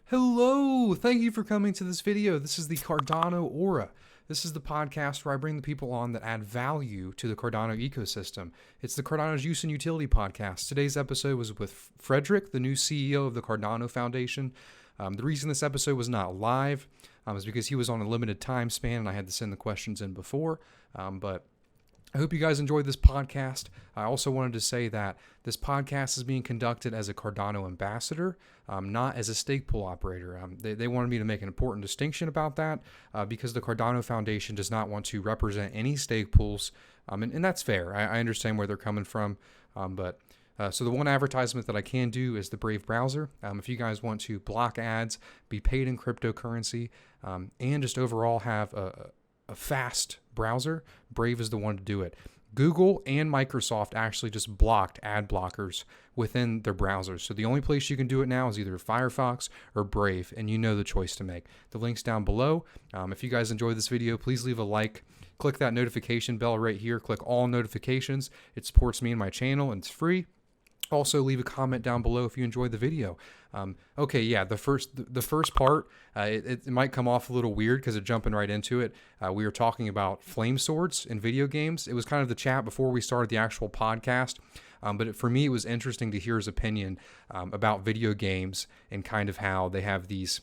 Hello! Thank you for coming to this video. This is the Cardano Aura. This is the podcast where I bring the people on that add value to the Cardano ecosystem. It's the Cardano's Use and Utility podcast. Today's episode was with Frederik, the new CEO of the Cardano Foundation. The reason this episode was not live is because he was on a limited time span and I had to send the questions in before. But I hope you guys enjoyed this podcast. I also wanted to say that this podcast is being conducted as a Cardano ambassador, not as a stake pool operator. They wanted me to make an important distinction about that because the Cardano Foundation does not want to represent any stake pools, and that's fair. I understand where they're coming from, so the one advertisement that I can do is the Brave browser. If you guys want to block ads, be paid in cryptocurrency, and just overall have a fast browser, Brave is the one to do it. Google and Microsoft actually just blocked ad blockers within their browsers. So the only place you can do it now is either Firefox or Brave, and you know the choice to make. The link's down below. If you guys enjoyed this video, please leave a like. Click that notification bell right here. Click all notifications. It supports me and my channel, and it's free. Also, leave a comment down below if you enjoyed the video. The first part, it might come off a little weird because it's jumping right into it. We were talking about flame swords in video games. It was kind of the chat before we started the actual podcast. But for me, it was interesting to hear his opinion about video games and kind of how they have these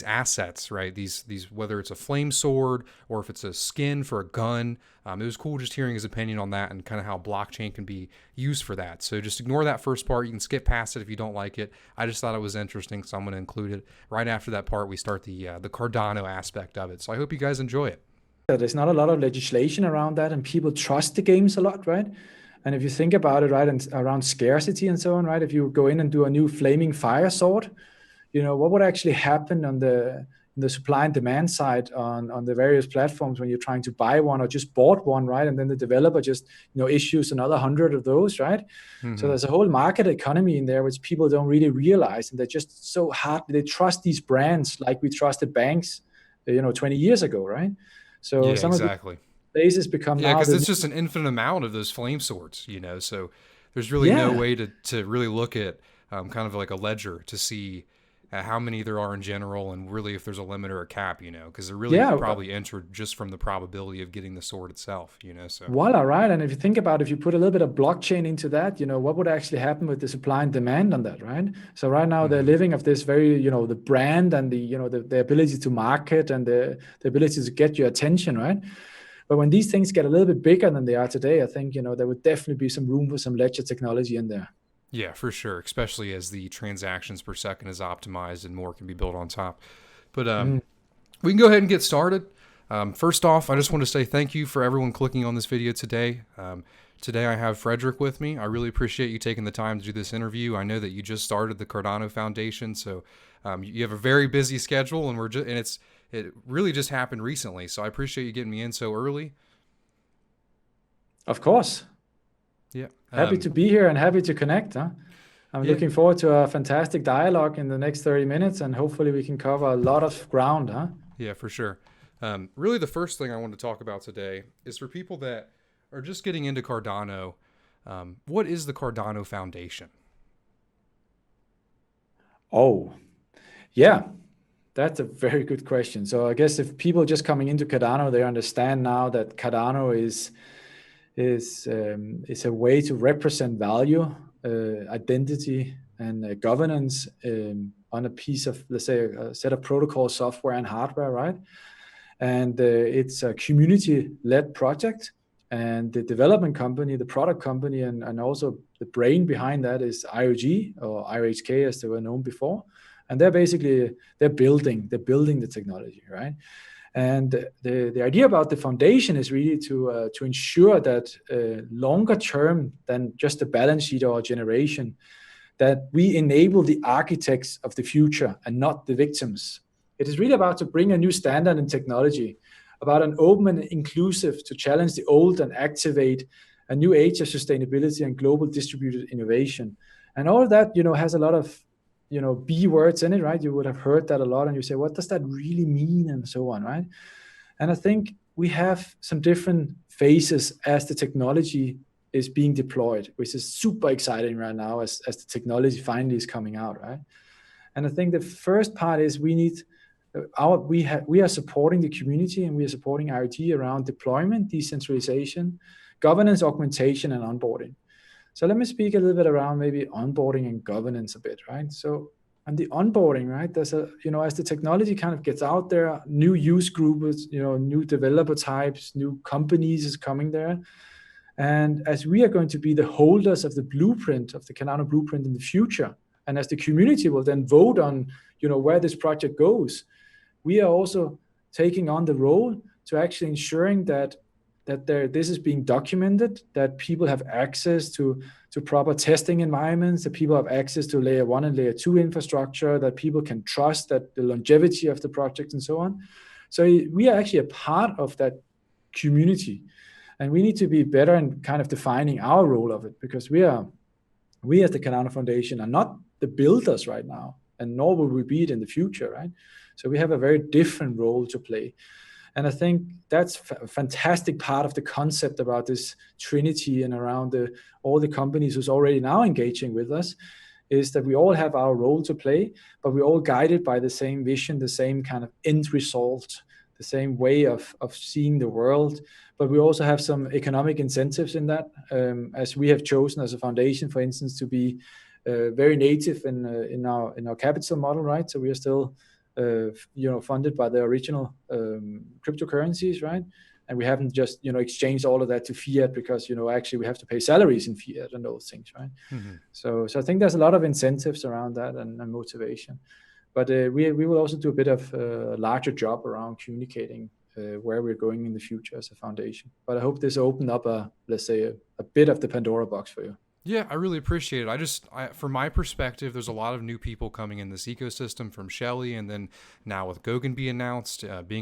assets, right? These whether it's a flame sword or if it's a skin for a gun. It was cool just hearing his opinion on that and kind of how blockchain can be used for that. So just ignore that first part. You can skip past it if you don't like it. I just thought it was interesting, so I'm going to include it. Right after that part, we start the Cardano aspect of it. So I hope you guys enjoy it. There's not a lot of legislation around that, and people trust the games a lot, right? And if you think about it, right, and around scarcity and so on, right, if you go in and do a new flaming fire sword, what would actually happen on the supply and demand side on the various platforms when you're trying to buy one or just bought one, right? And then the developer just issues another 100 of those, right? Mm-hmm. So there's a whole market economy in there which people don't really realize, and they're just so hard. They trust these brands like we trusted banks, 20 years ago, right? So yeah, some exactly. of the places become because it's just an infinite amount of those flame swords, so there's really no way to really look at kind of like a ledger to see how many there are in general, and really if there's a limit or a cap, because they're really probably entered just from the probability of getting the sword itself, so. Voila, right? And if you think about, if you put a little bit of blockchain into that, what would actually happen with the supply and demand on that, right? So right now they're living of this very, the brand and the ability to market and the ability to get your attention, right? But when these things get a little bit bigger than they are today, I think, there would definitely be some room for some ledger technology in there. Yeah, for sure, especially as the transactions per second is optimized and more can be built on top. But we can go ahead and get started. First off, I just want to say thank you for everyone clicking on this video today. Today I have Frederik with me. I really appreciate you taking the time to do this interview. I know that you just started the Cardano Foundation, so you have a very busy schedule, and it really just happened recently. So I appreciate you getting me in so early. Of course. Yeah. Happy to be here and happy to connect. I'm looking forward to a fantastic dialogue in the next 30 minutes, and hopefully we can cover a lot of ground. Yeah, for sure. Really, the first thing I want to talk about today is for people that are just getting into Cardano. What is the Cardano Foundation? Oh, yeah, that's a very good question. So I guess if people just coming into Cardano, they understand now that Cardano is a way to represent value, identity, and governance on a piece of, let's say, a set of protocol software and hardware, right? And it's a community-led project, and the development company, the product company, and also the brain behind that is IOG, or IOHK as they were known before. And they're building the technology, right? And the idea about the foundation is really to ensure that longer term than just a balance sheet or a generation, that we enable the architects of the future and not the victims. It is really about to bring a new standard in technology, about an open and inclusive to challenge the old and activate a new age of sustainability and global distributed innovation. And all of that, has a lot of B words in it, right? You would have heard that a lot, and you say, what does that really mean, and so on, right? And I think we have some different phases as the technology is being deployed, which is super exciting right now as the technology finally is coming out, right? And I think the first part is we are supporting the community, and we are supporting IoT around deployment, decentralization, governance, augmentation, and onboarding. So let me speak a little bit around maybe onboarding and governance a bit, right? So on the onboarding, right, there's as the technology kind of gets out there, new use groups, new developer types, new companies is coming there. And as we are going to be the holders of the blueprint, of the Cardano blueprint in the future, and as the community will then vote on, where this project goes, we are also taking on the role to actually ensuring that this is being documented, that people have access to proper testing environments, that people have access to layer 1 and layer 2 infrastructure, that people can trust that the longevity of the project and so on. So we are actually a part of that community, and we need to be better in kind of defining our role of it, because we as the Cardano Foundation are not the builders right now, and nor will we be it in the future, right? So we have a very different role to play. And I think that's a fantastic part of the concept about this trinity and around all the companies who's already now engaging with us, is that we all have our role to play, but we're all guided by the same vision, the same kind of end result, the same way of seeing the world. But we also have some economic incentives in that, as we have chosen as a foundation, for instance, to be very native in our capital model, right? So we are still funded by the original cryptocurrencies, right? And we haven't just exchanged all of that to fiat, because actually we have to pay salaries in fiat and those things, right? Mm-hmm. So I think there's a lot of incentives around that and motivation. But we will also do a bit of a larger job around communicating where we're going in the future as a foundation. But I hope this opened up let's say a bit of the Pandora box for you. Yeah, I really appreciate it. From my perspective, there's a lot of new people coming in this ecosystem, from Shelly, and then now with Goguen being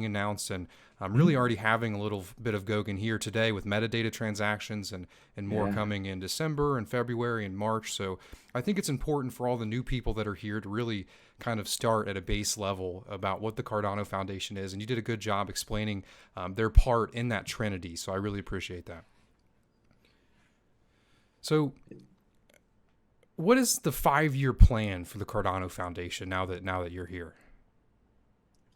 announced, and I'm really already having a little bit of Goguen here today with metadata transactions and more coming in December and February and March. So I think it's important for all the new people that are here to really kind of start at a base level about what the Cardano Foundation is. And you did a good job explaining their part in that trinity. So I really appreciate that. So what is the 5-year plan for the Cardano Foundation now that you're here?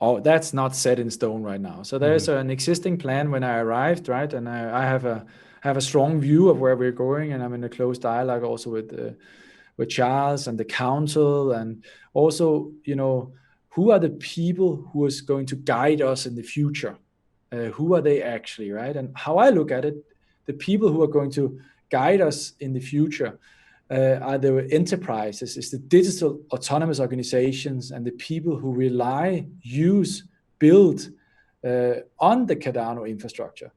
Oh, that's not set in stone right now. So there's an existing plan when I arrived, right? And I have a strong view of where we're going, and I'm in a close dialogue also with Charles and the council, and also, who are the people who is going to guide us in the future? Who are they actually, right? And how I look at it, the people who are going to guide us in the future are the enterprises, is the digital autonomous organizations, and the people who build on the Cardano infrastructure.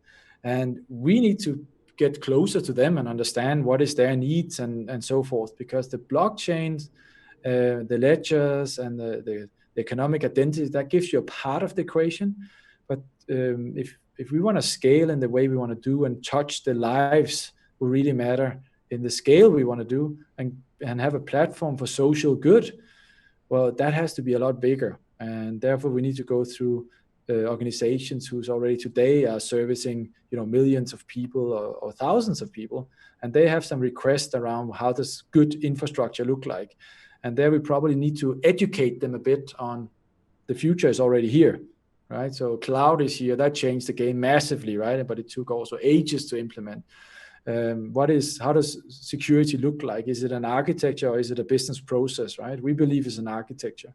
And we need to get closer to them and understand what is their needs and so forth, because the blockchains, the ledgers, and the economic identity, that gives you a part of the equation. But if we want to scale in the way we want to do and touch the lives who really matter in the scale we want to do, and have a platform for social good, well, that has to be a lot bigger. And therefore we need to go through organizations who's already today are servicing millions of people or thousands of people, and they have some requests around how does good infrastructure look like. And there we probably need to educate them a bit on the future is already here, right? So cloud is here, that changed the game massively, right? But it took also ages to implement. How does security look like? Is it an architecture or is it a business process, right? We believe it's an architecture.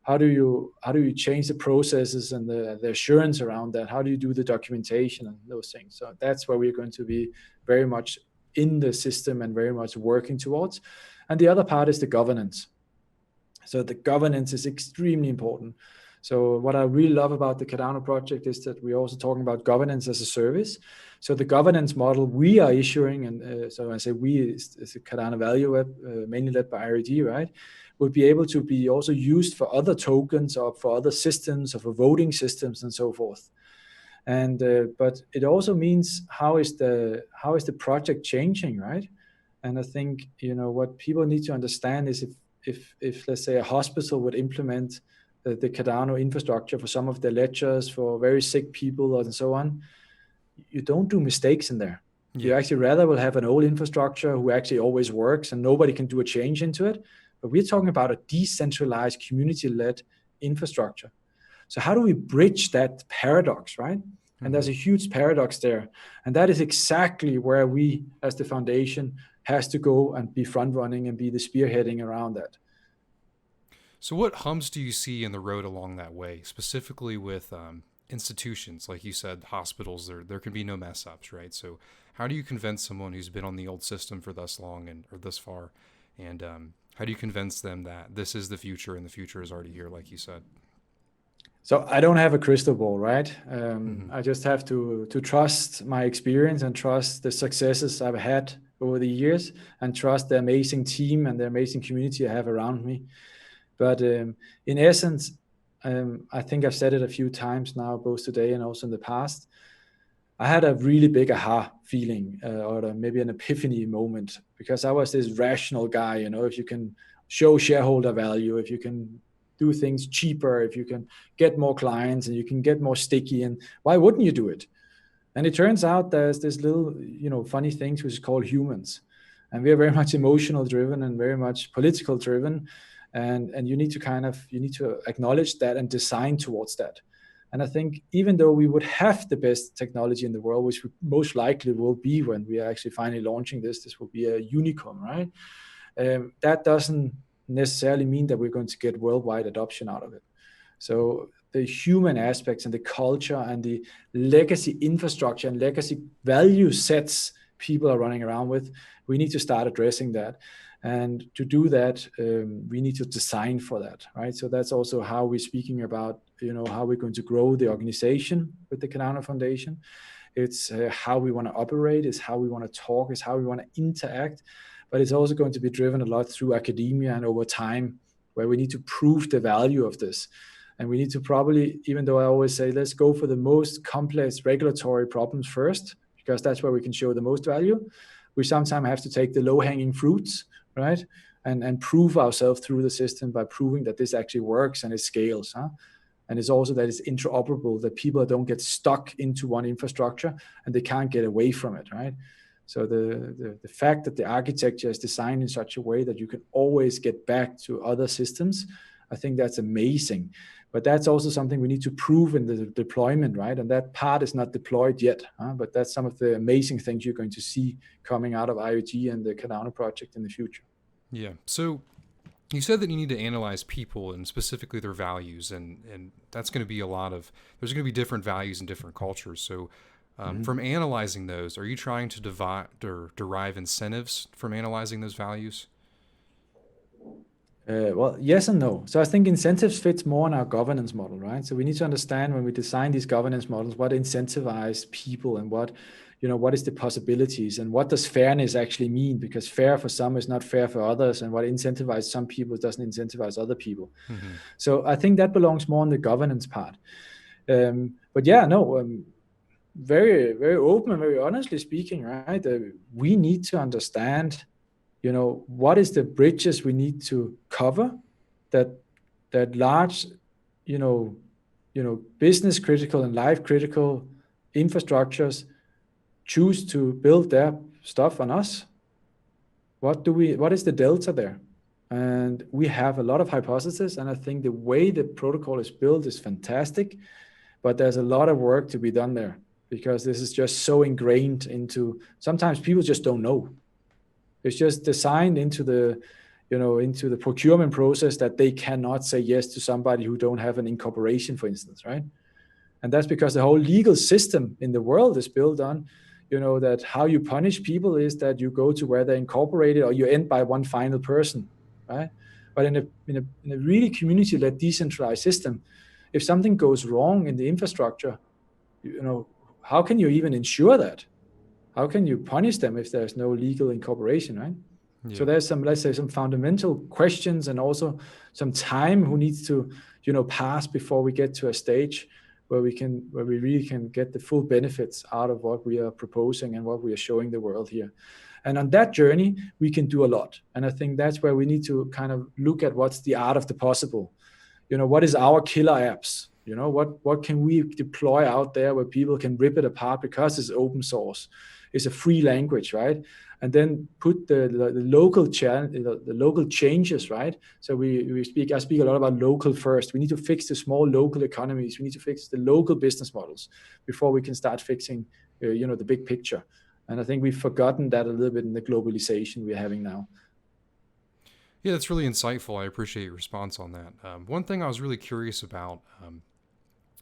How do you change the processes and the assurance around that? How do you do the documentation and those things? So that's where we're going to be very much in the system and very much working towards. And the other part is the governance. So the governance is extremely important. So what I really love about the Cardano project is that we're also talking about governance as a service. So the governance model we are issuing, and so I say we is the Cardano Value Web, mainly led by IRD, right, will be able to be also used for other tokens or for other systems or for voting systems and so forth. And but it also means how is the project changing, right? And I think what people need to understand is if let's say a hospital would implement the Cardano infrastructure for some of the ledgers for very sick people and so on, you don't do mistakes in there. Yeah. You actually rather will have an old infrastructure who actually always works and nobody can do a change into it. but we're talking about a decentralized, community-led infrastructure. So how do we bridge that paradox, right? And there's a huge paradox there. And that is exactly where we, as the foundation, has to go and be front running and be the spearheading around that. So what humps do you see in the road along that way, specifically with institutions? Like you said, hospitals, there can be no mess ups, right? So how do you convince someone who's been on the old system for thus long or this far? And how do you convince them that this is the future and the future is already here, like you said? So I don't have a crystal ball, right? I just have to trust my experience and trust the successes I've had over the years and trust the amazing team and the amazing community I have around me. But in essence, I think I've said it a few times now, both today and also in the past. I had a really big aha feeling or maybe an epiphany moment, because I was this rational guy, if you can show shareholder value, if you can do things cheaper, if you can get more clients and you can get more sticky, and why wouldn't you do it? And it turns out there's this little, funny things which is called humans. And we are very much emotional driven and very much political driven. And you need to acknowledge that and design towards that. And I think even though we would have the best technology in the world, which we most likely will be when we are actually finally launching this will be a unicorn, right? That doesn't necessarily mean that we're going to get worldwide adoption out of it. So the human aspects and the culture and the legacy infrastructure and legacy value sets people are running around with, we need to start addressing that. And to do that, we need to design for that, right? So that's also how we're speaking about, how we're going to grow the organization with the Cardano Foundation. It's how we want to operate, it's how we want to talk, it's how we want to interact. But it's also going to be driven a lot through academia and over time, where we need to prove the value of this. And we need to probably, even though I always say, let's go for the most complex regulatory problems first, because that's where we can show the most value. We sometimes have to take the low-hanging fruits, right? And prove ourselves through the system by proving that this actually works and it scales. And it's also that it's interoperable, that people don't get stuck into one infrastructure and they can't get away from it, right? So the fact that the architecture is designed in such a way that you can always get back to other systems, I think that's amazing. But that's also something we need to prove in the deployment, right? And that part is not deployed yet, but that's some of the amazing things you're going to see coming out of IoT and the Cardano project in the future. Yeah. So you said that you need to analyze people and specifically their values, and that's going to be there's going to be different values in different cultures. So from analyzing those, are you trying to divide or derive incentives from analyzing those values? Well, yes and no. So I think incentives fits more in our governance model, right? So we need to understand when we design these governance models, what incentivize people and what is the possibilities and what does fairness actually mean? Because fair for some is not fair for others, and what incentivizes some people doesn't incentivize other people. Mm-hmm. So I think that belongs more on the governance part. But yeah, no, very, very open and very honestly speaking, right? We need to understand what is the bridges we need to cover that large, business critical and life critical infrastructures choose to build their stuff on us. What is the delta there? And we have a lot of hypotheses, and I think the way the protocol is built is fantastic, but there's a lot of work to be done there, because this is just so ingrained into, sometimes people just don't know. It's just designed into the procurement process that they cannot say yes to somebody who don't have an incorporation, for instance, right? And that's because the whole legal system in the world is built on, that how you punish people is that you go to where they're incorporated or you end by one final person, right? But in a really community-led decentralized system, if something goes wrong in the infrastructure, how can you even ensure that? How can you punish them if there's no legal incorporation, right? Yeah. So there's some fundamental questions and also some time who needs to, pass before we get to a stage where we really can get the full benefits out of what we are proposing and what we are showing the world here. And on that journey, we can do a lot. And I think that's where we need to kind of look at what's the art of the possible. What is our killer apps? What can we deploy out there where people can rip it apart because it's open source? is a free language, right? And then put the local changes, right? So I speak a lot about local first. We need to fix the small local economies. We need to fix the local business models before we can start fixing, the big picture. And I think we've forgotten that a little bit in the globalization we're having now. Yeah, that's really insightful. I appreciate your response on that. One thing I was really curious about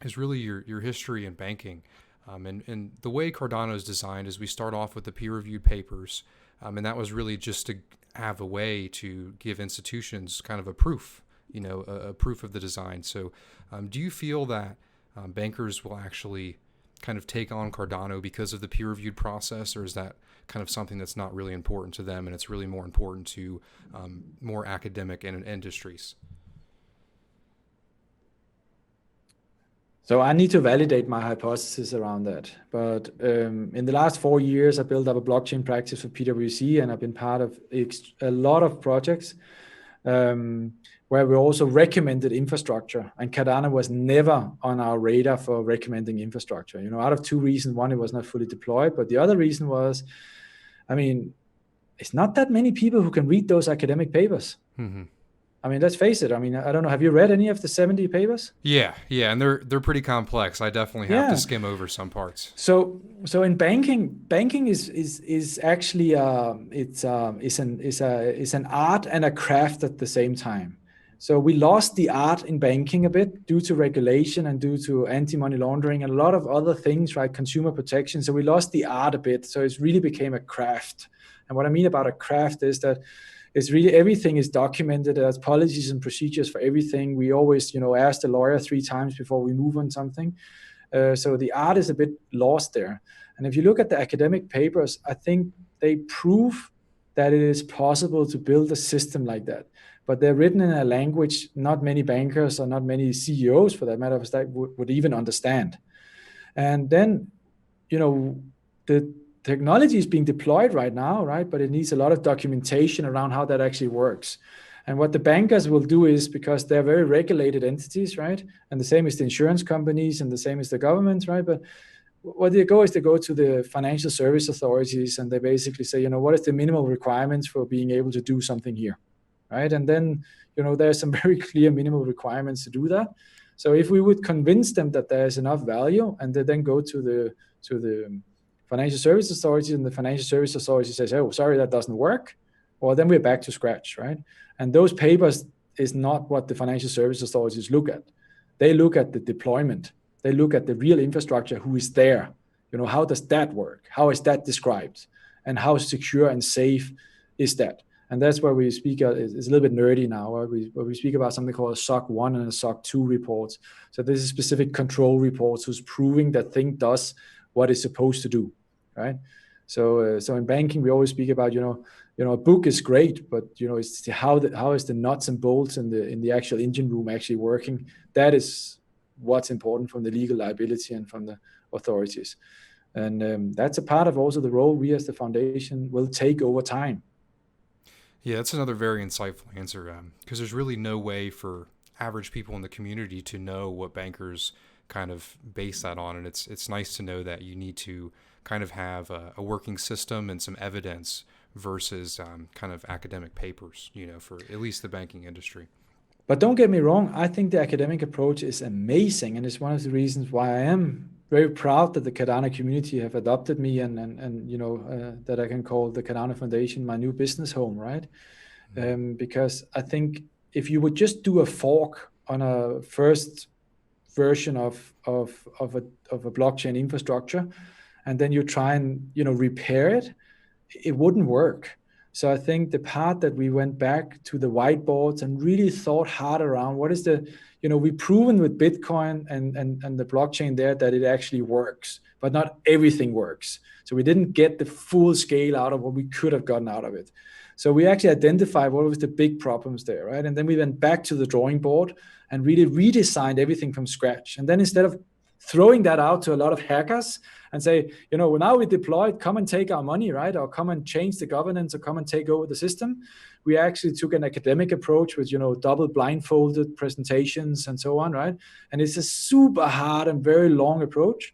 is really your history in banking. And the way Cardano is designed is we start off with the peer-reviewed papers, and that was really just to have a way to give institutions kind of a proof, a proof of the design. So do you feel that bankers will actually kind of take on Cardano because of the peer-reviewed process, or is that kind of something that's not really important to them and it's really more important to more academic and industries? So I need to validate my hypothesis around that. But in the last 4 years, I built up a blockchain practice for PwC, and I've been part of a lot of projects where we also recommended infrastructure. And Cardano was never on our radar for recommending infrastructure. Out of 2 reasons. One, it was not fully deployed. But the other reason was, it's not that many people who can read those academic papers. Mm-hmm. Let's face it. I don't know. Have you read any of the 70 papers? Yeah, and they're pretty complex. I definitely have to skim over some parts. So in banking is actually it's an art and a craft at the same time. So we lost the art in banking a bit due to regulation and due to anti-money laundering and a lot of other things, right? Consumer protection. So we lost the art a bit. So it really became a craft. And what I mean about a craft is that it's really everything is documented. There's policies and procedures for everything. We always, ask the lawyer 3 times before we move on something. So the art is a bit lost there. And if you look at the academic papers, I think they prove that it is possible to build a system like that. But they're written in a language not many bankers or not many CEOs, for that matter of fact, would even understand. And then, the technology is being deployed right now, right? But it needs a lot of documentation around how that actually works. And what the bankers will do is, because they're very regulated entities, right? And the same is the insurance companies and the same is the governments, right? But what they go is they go to the financial service authorities and they basically say, what is the minimal requirements for being able to do something here, right? And then, there's some very clear minimal requirements to do that. So if we would convince them that there's enough value, and they then go to the financial service authority, and the financial service authority says, oh, sorry, that doesn't work, well, then we're back to scratch, right? And those papers is not what the financial service authorities look at. They look at the deployment. They look at the real infrastructure, who is there. How does that work? How is that described? And how secure and safe is that? And that's where we speak, it's a little bit nerdy now, where we speak about something called a SOC 1 and a SOC 2 reports. So this is specific control reports who's proving that thing does what it's supposed to do, right? So in banking, we always speak about, a book is great, but it's how is the nuts and bolts in the actual engine room actually working? That is what's important from the legal liability and from the authorities. And that's a part of also the role we as the foundation will take over time. Yeah, that's another very insightful answer, because there's really no way for average people in the community to know what bankers kind of base that on. And it's nice to know that you need to kind of have a working system and some evidence versus kind of academic papers, for at least the banking industry. But don't get me wrong, I think the academic approach is amazing, and it's one of the reasons why I am very proud that the Cardano community have adopted me and that I can call the Cardano Foundation my new business home, right? Mm-hmm. Because I think if you would just do a fork on a first version of a blockchain infrastructure, and then you try and repair it, it wouldn't work. So I think the part that we went back to the whiteboards and really thought hard around what is the, we've proven with Bitcoin and the blockchain there that it actually works, but not everything works. So we didn't get the full scale out of what we could have gotten out of it. So we actually identified what was the big problems there, right? And then we went back to the drawing board and really redesigned everything from scratch. And then instead of throwing that out to a lot of hackers and say, now we deployed, come and take our money, right? Or come and change the governance or come and take over the system. We actually took an academic approach with, double blindfolded presentations and so on, right? And it's a super hard and very long approach.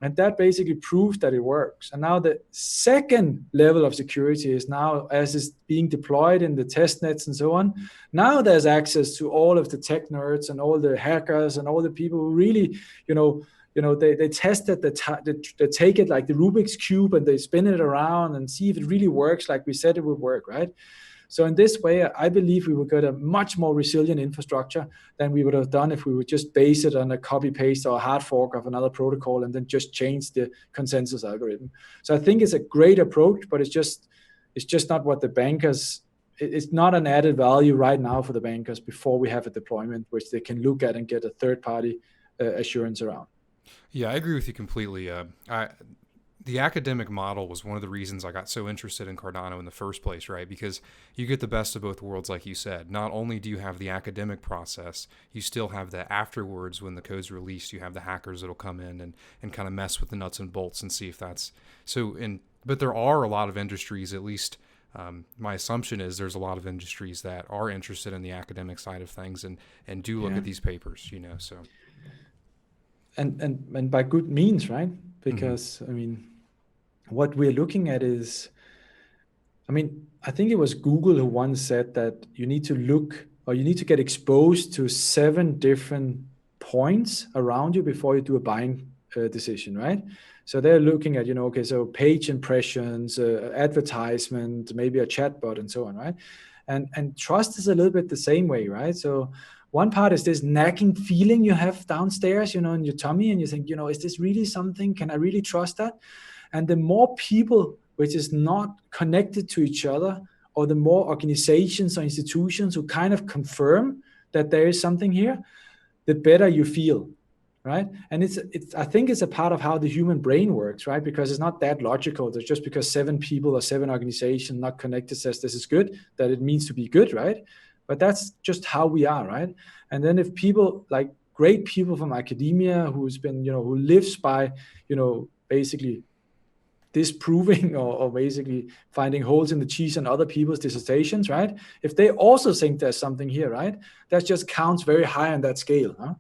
And that basically proves that it works. And now the second level of security is now, as is being deployed in the test nets and so on, now there's access to all of the tech nerds and all the hackers and all the people who really, they test it, they take it like the Rubik's Cube and they spin it around and see if it really works like we said it would work, right? So in this way, I believe we would get a much more resilient infrastructure than we would have done if we would just base it on a copy paste or a hard fork of another protocol and then just change the consensus algorithm. So I think it's a great approach, but it's just not what the bankers, it's not an added value right now for the bankers before we have a deployment, which they can look at and get a third party assurance around. Yeah, I agree with you completely. The academic model was one of the reasons I got so interested in Cardano in the first place, right? Because you get the best of both worlds, like you said. Not only do you have the academic process, you still have the afterwards when the code's released, you have the hackers that'll come in and kind of mess with the nuts and bolts and see if that's so. But there are a lot of industries, at least my assumption is there's a lot of industries that are interested in the academic side of things and do look at these papers, so. And by good means, right? Because, I mean, what we're looking at is, I think it was Google who once said that you need to get exposed to 7 different points around you before you do a buying decision, right? So they're looking at, so page impressions, advertisement, maybe a chatbot and so on, right? And trust is a little bit the same way, right? So one part is this nagging feeling you have downstairs, in your tummy, and you think, is this really something? Can I really trust that? And the more people which is not connected to each other, or the more organizations or institutions who kind of confirm that there is something here, the better you feel, right? And I think it's a part of how the human brain works, right? Because it's not that logical that just because 7 people or 7 organizations not connected says this is good, that it means to be good, right? But that's just how we are, right? And then if people, like great people from academia who's been, who lives by, basically disproving or basically finding holes in the cheese on other people's dissertations, right? If they also think there's something here, right? That just counts very high on that scale, huh?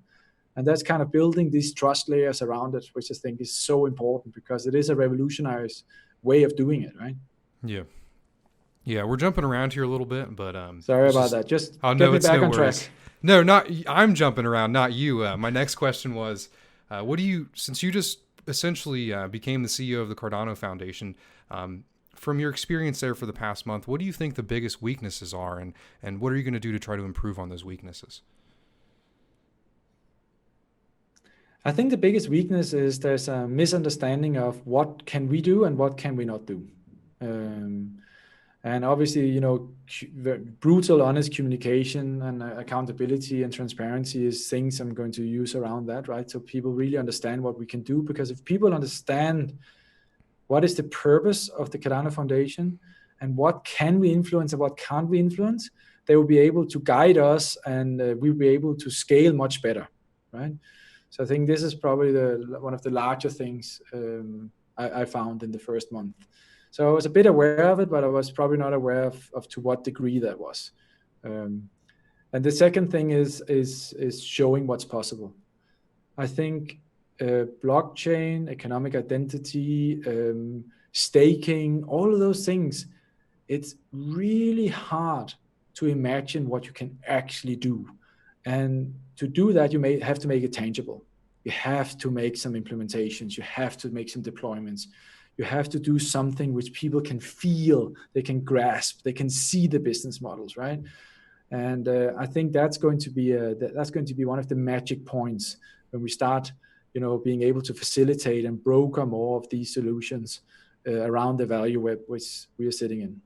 And that's kind of building these trust layers around it, which I think is so important because it is a revolutionary way of doing it, right? Yeah. Yeah, we're jumping around here a little bit, but sorry about that. Just get me back on track. No, not I'm jumping around, not you. My next question was, since you just essentially became the CEO of the Cardano Foundation, from your experience there for the past month, what do you think the biggest weaknesses are, and what are you going to do to try to improve on those weaknesses? I think the biggest weakness is there's a misunderstanding of what can we do and what can we not do. And obviously, brutal, honest communication and accountability and transparency is things I'm going to use around that, right? So people really understand what we can do, because if people understand what is the purpose of the Cardano Foundation and what can we influence and what can't we influence, they will be able to guide us and we'll be able to scale much better, right? So I think this is probably one of the larger things I found in the first month. So I was a bit aware of it, but I was probably not aware of to what degree that was. And the second thing is showing what's possible. I think blockchain, economic identity, staking, all of those things, it's really hard to imagine what you can actually do. And to do that, you may have to make it tangible. You have to make some implementations. You have to make some deployments. You have to do something which people can feel, they can grasp, they can see the business models, right? And I think that's going to be one of the magic points when we start, being able to facilitate and broker more of these solutions around the value web which we are sitting in.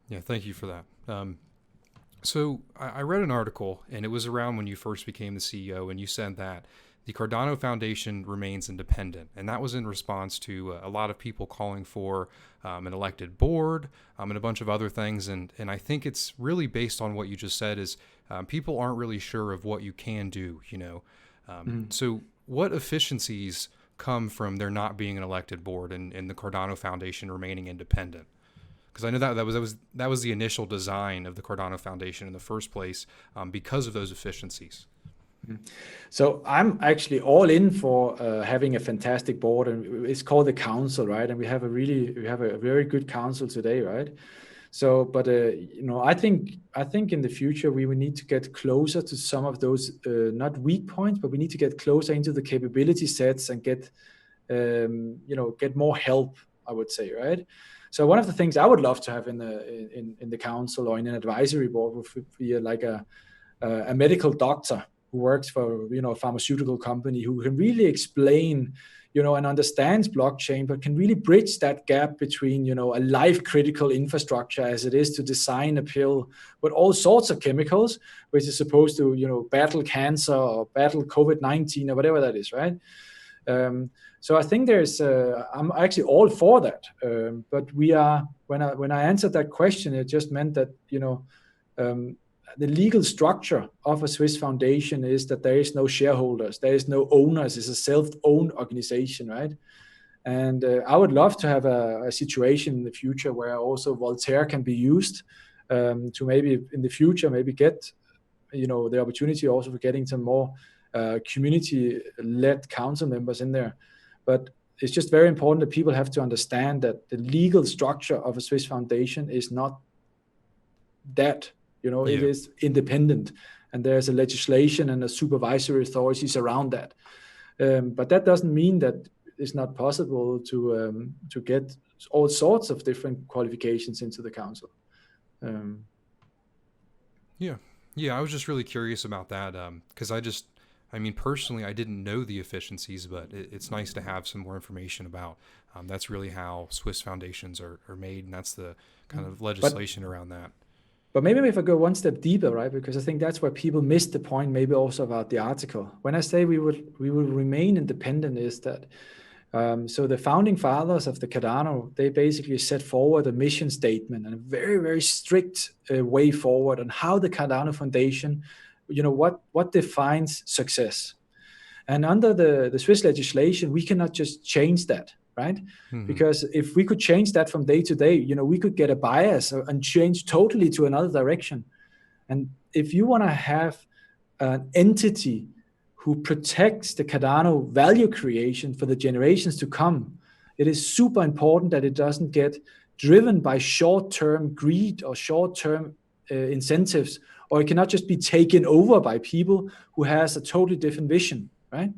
Yeah, thank you for that. So I read an article, and it was around when you first became the CEO, and you said that the Cardano Foundation remains independent, and that was in response to a lot of people calling for an elected board and a bunch of other things. And I think it's really based on what you just said is people aren't really sure of what you can do, So what efficiencies come from there not being an elected board and the Cardano Foundation remaining independent? Because I know that was the initial design of the Cardano Foundation in the first place because of those efficiencies. So I'm actually all in for having a fantastic board, and it's called the council, right? And we have a very good council today, right? So, but I think in the future we will need to get closer to some of those not weak points, but we need to get closer into the capability sets and get more help, I would say, right? So one of the things I would love to have in the council or in an advisory board would be like a medical doctor who works for a pharmaceutical company, who can really explain and understands blockchain, but can really bridge that gap between a life critical infrastructure as it is to design a pill with all sorts of chemicals, which is supposed to battle cancer or battle COVID-19 or whatever that is, right? So I think I'm actually all for that. But when I answered that question, it just meant that the legal structure of a Swiss foundation is that there is no shareholders, there is no owners, it's a self-owned organization, right? And I would love to have a situation in the future where also Voltaire can be used to maybe in the future maybe get the opportunity also for getting some more community-led council members in there. But it's just very important that people have to understand that the legal structure of a Swiss foundation is not that. It is independent, and there's a legislation and a supervisory authorities around that. But that doesn't mean that it's not possible to get all sorts of different qualifications into the council. I was just really curious about that because personally, I didn't know the efficiencies, but it's nice to have some more information about. That's really how Swiss foundations are made, and that's the kind of legislation around that. But maybe if I go one step deeper, right? Because I think that's where people miss the point, maybe also about the article. When I say we will remain independent, is that so the founding fathers of the Cardano, they basically set forward a mission statement and a very, very strict way forward on how the Cardano Foundation, what defines success. And under the Swiss legislation, we cannot just change that, right? Mm-hmm. Because if we could change that from day to day, we could get a bias and change totally to another direction. And if you want to have an entity who protects the Cardano value creation for the generations to come, it is super important that it doesn't get driven by short-term greed or short-term incentives, or it cannot just be taken over by people who has a totally different vision, right?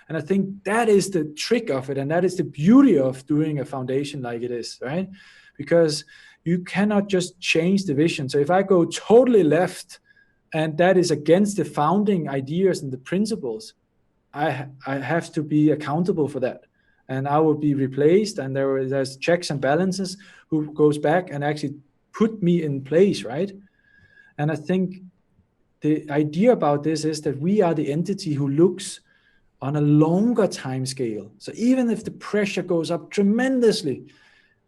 And I think that is the trick of it, and that is the beauty of doing a foundation like it is, right? Because you cannot just change the vision. So if I go totally left, and that is against the founding ideas and the principles, I have to be accountable for that. And I will be replaced, and there's checks and balances who goes back and actually put me in place, right? And I think the idea about this is that we are the entity who looks on a longer time scale. So even if the pressure goes up tremendously,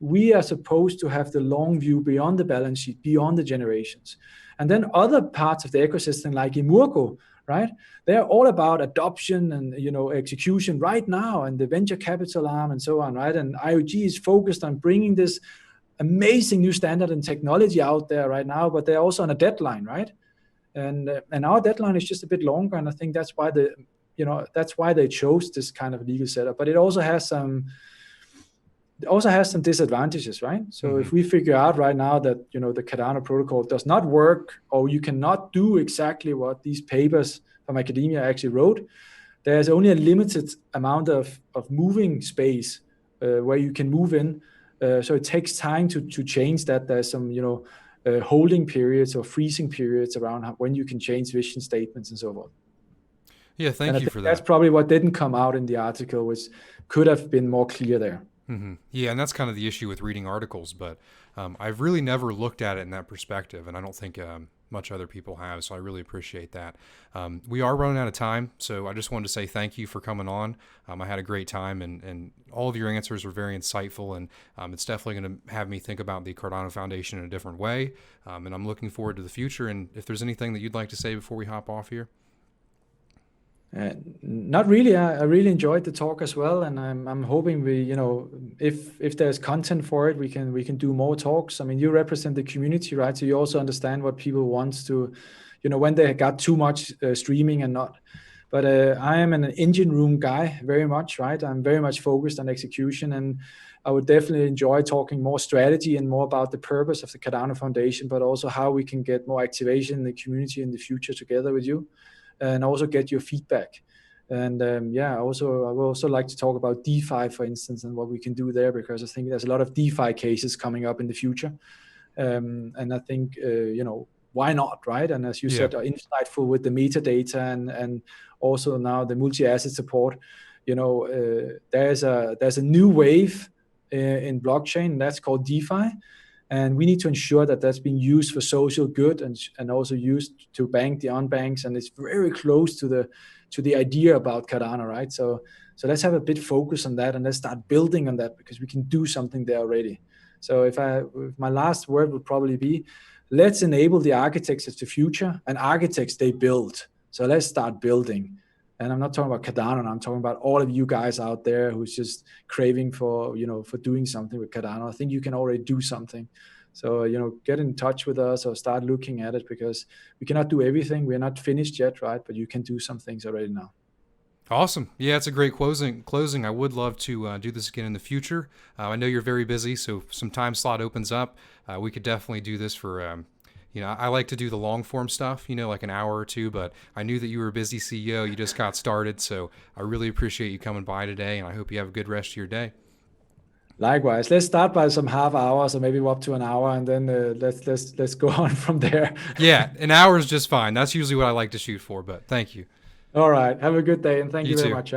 we are supposed to have the long view beyond the balance sheet, beyond the generations. And then other parts of the ecosystem like Imurgo, right? They're all about adoption and execution right now, and the venture capital arm and so on, right? And IOG is focused on bringing this amazing new standard and technology out there right now, but they're also on a deadline, right? And our deadline is just a bit longer, and I think that's why they chose this kind of legal setup. But it also has some disadvantages, right? So if we figure out right now that the Cardano protocol does not work, or you cannot do exactly what these papers from academia actually wrote, there's only a limited amount of moving space where you can move in. So it takes time to change that. There's some holding periods or freezing periods around when you can change vision statements and so forth. Yeah, thank you for that. That's probably what didn't come out in the article, which could have been more clear there. Mm-hmm. Yeah, and that's kind of the issue with reading articles, but I've really never looked at it in that perspective, and I don't think much other people have, so I really appreciate that. We are running out of time, so I just wanted to say thank you for coming on. I had a great time, and all of your answers were very insightful, and it's definitely going to have me think about the Cardano Foundation in a different way, and I'm looking forward to the future. And if there's anything that you'd like to say before we hop off here? Not really. I really enjoyed the talk as well, and I'm hoping we, if there's content for it, we can do more talks. I mean, you represent the community, right? So you also understand what people want to, when they got too much streaming and not. But I am an engine room guy, very much, right? I'm very much focused on execution, and I would definitely enjoy talking more strategy and more about the purpose of the Cardano Foundation, but also how we can get more activation in the community in the future together with you, and also get your feedback. And I would also like to talk about DeFi, for instance, and what we can do there, because I think there's a lot of DeFi cases coming up in the future. And I think, why not, right? And as you said, are insightful with the metadata and also now the multi-asset support. There's a new wave in blockchain, and that's called DeFi. And we need to ensure that that's being used for social good and also used to bank the unbanks. And it's very close to the idea about Cardano, right? So let's have a bit focus on that, and let's start building on that, because we can do something there already. So if my last word would probably be, let's enable the architects of the future, and architects, they build. So let's start building. And I'm not talking about Cardano, I'm talking about all of you guys out there who's just craving for doing something with Cardano. I think you can already do something. So, get in touch with us or start looking at it, because we cannot do everything. We're not finished yet, right? But you can do some things already now. Awesome. Yeah, it's a great closing. I would love to do this again in the future. I know you're very busy, so if some time slot opens up, we could definitely do this for, I like to do the long form stuff, like an hour or two, but I knew that you were a busy CEO. You just got started, so I really appreciate you coming by today, and I hope you have a good rest of your day. Likewise. Let's start by some half hours, or maybe up to an hour, and then let's go on from there. Yeah, an hour is just fine. That's usually what I like to shoot for, but thank you. All right. Have a good day, and thank you very too. much.